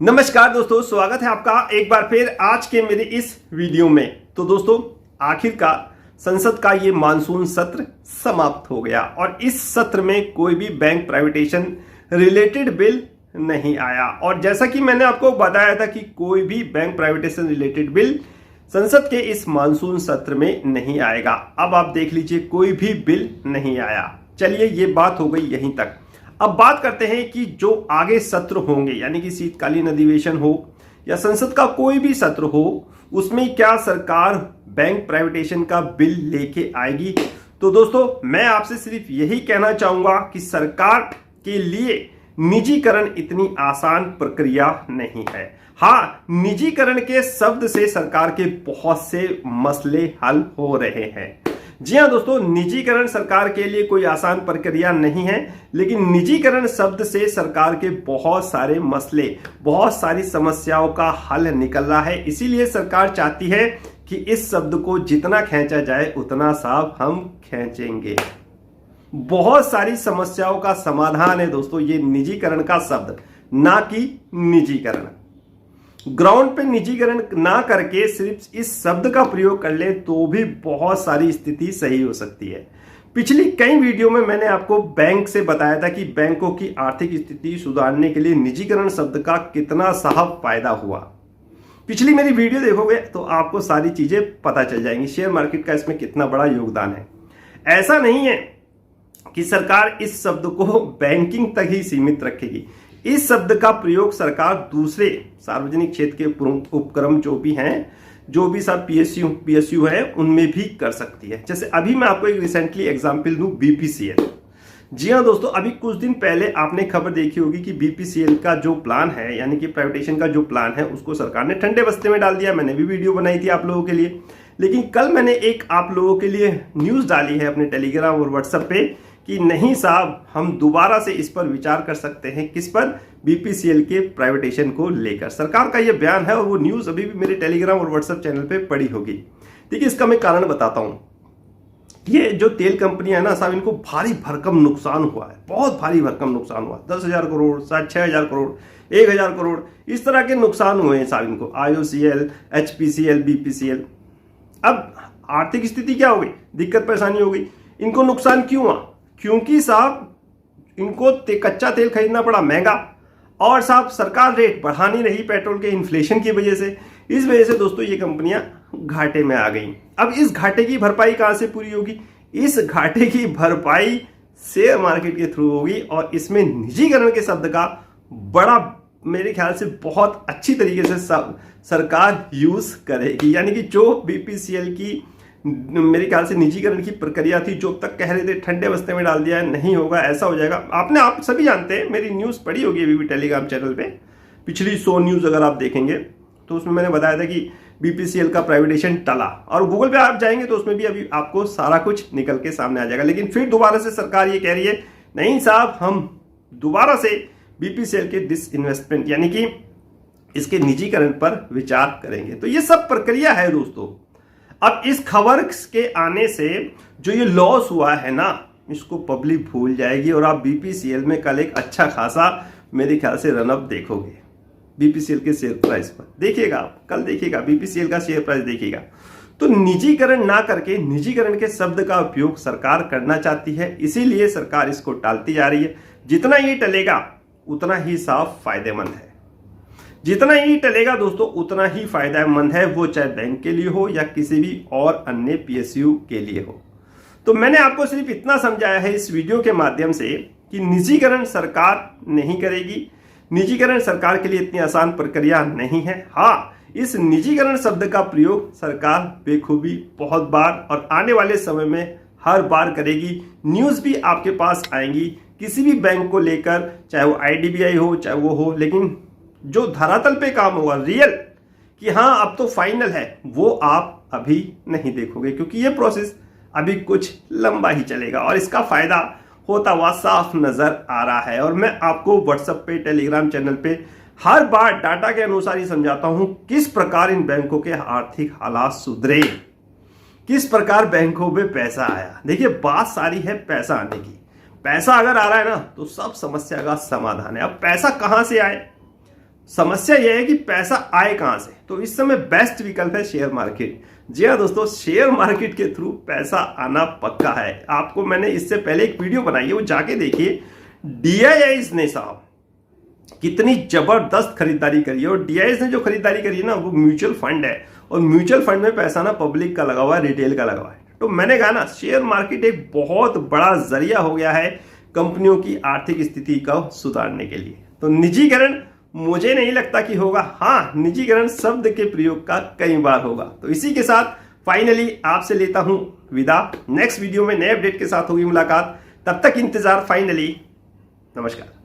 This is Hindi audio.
नमस्कार दोस्तों, स्वागत है आपका एक बार फिर आज के मेरे इस वीडियो में। तो दोस्तों, आखिरकार संसद का ये मानसून सत्र समाप्त हो गया और इस सत्र में कोई भी बैंक प्राइवेटेशन रिलेटेड बिल नहीं आया। और जैसा कि मैंने आपको बताया था कि कोई भी बैंक प्राइवेटेशन रिलेटेड बिल संसद के इस मानसून सत्र में नहीं आएगा। अब आप देख लीजिए, कोई भी बिल नहीं आया। चलिए, ये बात हो गई यहीं तक। अब बात करते हैं कि जो आगे सत्र होंगे, यानी कि शीतकालीन अधिवेशन हो या संसद का कोई भी सत्र हो, उसमें क्या सरकार बैंक प्राइवेटेशन का बिल लेके आएगी। तो दोस्तों, मैं आपसे सिर्फ यही कहना चाहूंगा कि सरकार के लिए निजीकरण इतनी आसान प्रक्रिया नहीं है। हाँ, निजीकरण के शब्द से सरकार के बहुत से मसले हल हो रहे हैं। जी हाँ दोस्तों, निजीकरण सरकार के लिए कोई आसान प्रक्रिया नहीं है, लेकिन निजीकरण शब्द से सरकार के बहुत सारे मसले, बहुत सारी समस्याओं का हल निकल रहा है। इसीलिए सरकार चाहती है कि इस शब्द को जितना खींचा जाए उतना साफ हम खींचेंगे। बहुत सारी समस्याओं का समाधान है दोस्तों ये निजीकरण का शब्द, ना कि निजीकरण। ग्राउंड पे निजीकरण ना करके सिर्फ इस शब्द का प्रयोग कर ले तो भी बहुत सारी स्थिति सही हो सकती है। पिछली कई वीडियो में मैंने आपको बैंक से बताया था कि बैंकों की आर्थिक स्थिति सुधारने के लिए निजीकरण शब्द का कितना साहब फायदा हुआ। पिछली मेरी वीडियो देखोगे तो आपको सारी चीजें पता चल जाएंगी। शेयर मार्केट का इसमें कितना बड़ा योगदान है। ऐसा नहीं है कि सरकार इस शब्द को बैंकिंग तक ही सीमित रखेगी। इस शब्द का प्रयोग सरकार दूसरे सार्वजनिक क्षेत्र के उपक्रम जो भी सब पीएसयू है, उनमें भी कर सकती है। जैसे अभी मैं आपको एक रिसेंटली एग्जांपल दूं, बीपीसीएल। जी हाँ दोस्तों, अभी कुछ दिन पहले आपने खबर देखी होगी कि बीपीसीएल का जो प्लान है, यानी कि प्राइवेटेशन का जो प्लान है, उसको सरकार ने ठंडे बस्ते में डाल दिया। मैंने भी वीडियो बनाई थी आप लोगों के लिए। लेकिन कल मैंने एक आप लोगों के लिए न्यूज डाली है अपने टेलीग्राम और व्हाट्सएप पे कि नहीं साहब, हम दोबारा से इस पर विचार कर सकते हैं। किस पर? बीपीसीएल के प्राइवेटेशन को लेकर सरकार का यह बयान है और वो न्यूज अभी भी मेरे टेलीग्राम और व्हाट्सएप चैनल पे पड़ी होगी। देखिए, इसका मैं कारण बताता हूं। ये जो तेल कंपनियां है ना साहब, इनको भारी भरकम नुकसान हुआ है, बहुत भारी भरकम नुकसान हुआ। 10,000 करोड़, 6,000 करोड़, 1,000 करोड़, इस तरह के नुकसान हुए हैं साहब इनको। IOCL, HPCL, BPCL. अब आर्थिक स्थिति क्या हो गई, दिक्कत परेशानी हो गई। इनको नुकसान क्यों हुआ? क्योंकि साहब इनको कच्चा तेल खरीदना पड़ा महंगा, और साहब सरकार रेट बढ़ा नहीं रही पेट्रोल के इन्फ्लेशन की वजह से। इस वजह से दोस्तों ये कंपनियां घाटे में आ गई। अब इस घाटे की भरपाई कहां से पूरी होगी? इस घाटे की भरपाई शेयर मार्केट के थ्रू होगी, और इसमें निजीकरण के शब्द का बड़ा, मेरे ख्याल से बहुत अच्छी तरीके से सरकार यूज करेगी। यानी कि जो बीपीसीएल की मेरे ख्याल से निजीकरण की प्रक्रिया थी, जो अब तक कह रहे थे ठंडे बस्ते में डाल दिया है, नहीं होगा, ऐसा हो जाएगा। आप सभी जानते हैं, मेरी न्यूज पड़ी होगी अभी भी टेलीग्राम चैनल पे। पिछली 100 न्यूज अगर आप देखेंगे तो उसमें मैंने बताया था कि बीपीसीएल का प्राइवेटेशन टला, और गूगल पे आप जाएंगे तो उसमें भी अभी आपको सारा कुछ निकल के सामने आ जाएगा। लेकिन फिर दोबारा से सरकार ये कह रही है, नहीं साहब, हम दोबारा से बीपीसीएल के डिसइन्वेस्टमेंट यानी कि इसके निजीकरण पर विचार करेंगे। तो ये सब प्रक्रिया है दोस्तों। अब इस खबर के आने से जो ये लॉस हुआ है ना, इसको पब्लिक भूल जाएगी, और आप बीपीसीएल में कल एक अच्छा खासा मेरे ख्याल से रनअप देखोगे बीपीसीएल के शेयर प्राइस पर। देखिएगा आप, कल देखिएगा बीपीसीएल का शेयर प्राइस देखिएगा। तो निजीकरण ना करके निजीकरण के शब्द का उपयोग सरकार करना चाहती है, इसीलिए सरकार इसको टालती जा रही है। जितना ये टलेगा उतना ही साफ फायदेमंद है। जितना ही टलेगा दोस्तों उतना ही फायदेमंद है, वो चाहे बैंक के लिए हो या किसी भी और अन्य पीएसयू के लिए हो। तो मैंने आपको सिर्फ इतना समझाया है इस वीडियो के माध्यम से कि निजीकरण सरकार नहीं करेगी। निजीकरण सरकार के लिए इतनी आसान प्रक्रिया नहीं है। हाँ, इस निजीकरण शब्द का प्रयोग सरकार बेखूबी बहुत बार और आने वाले समय में हर बार करेगी। न्यूज भी आपके पास आएंगी किसी भी बैंक को लेकर, चाहे वो आईडीबीआई हो चाहे वो हो। लेकिन जो धरातल पे काम होगा रियल, कि हाँ अब तो फाइनल है, वो आप अभी नहीं देखोगे, क्योंकि ये प्रोसेस अभी कुछ लंबा ही चलेगा और इसका फायदा होता हुआ साफ नजर आ रहा है। और मैं आपको व्हाट्सएप पे, टेलीग्राम चैनल पे हर बार डाटा के अनुसार ही समझाता हूं किस प्रकार इन बैंकों के आर्थिक हालात सुधरे, किस प्रकार बैंकों में पैसा आया। देखिए, बात सारी है पैसा आने की। पैसा अगर आ रहा है ना तो सब समस्या का समाधान है। अब पैसा कहां से आए? समस्या यह है कि पैसा आए कहां से। तो इस समय बेस्ट विकल्प है शेयर मार्केट। जी हाँ दोस्तों, शेयर मार्केट के थ्रू पैसा आना पक्का है। आपको मैंने इससे पहले एक वीडियो बनाई है, वो जाके देखिए। डीआईआईज ने साहब कितनी जबरदस्त खरीदारी करी है, और डीआईआईज ने जो खरीदारी करी है ना, वो म्यूचुअल फंड है, और म्यूचुअल फंड में पैसा ना पब्लिक का लगा हुआ है, रिटेल का लगा हुआ है। तो मैंने कहा ना, शेयर मार्केट एक बहुत बड़ा जरिया हो गया है कंपनियों की आर्थिक स्थिति को सुधारने के लिए। तो निजीकरण मुझे नहीं लगता कि होगा, हाँ निजीकरण शब्द के प्रयोग का कई बार होगा। तो इसी के साथ फाइनली आपसे लेता हूं विदा। नेक्स्ट वीडियो में नए अपडेट के साथ होगी मुलाकात, तब तक इंतजार। फाइनली नमस्कार।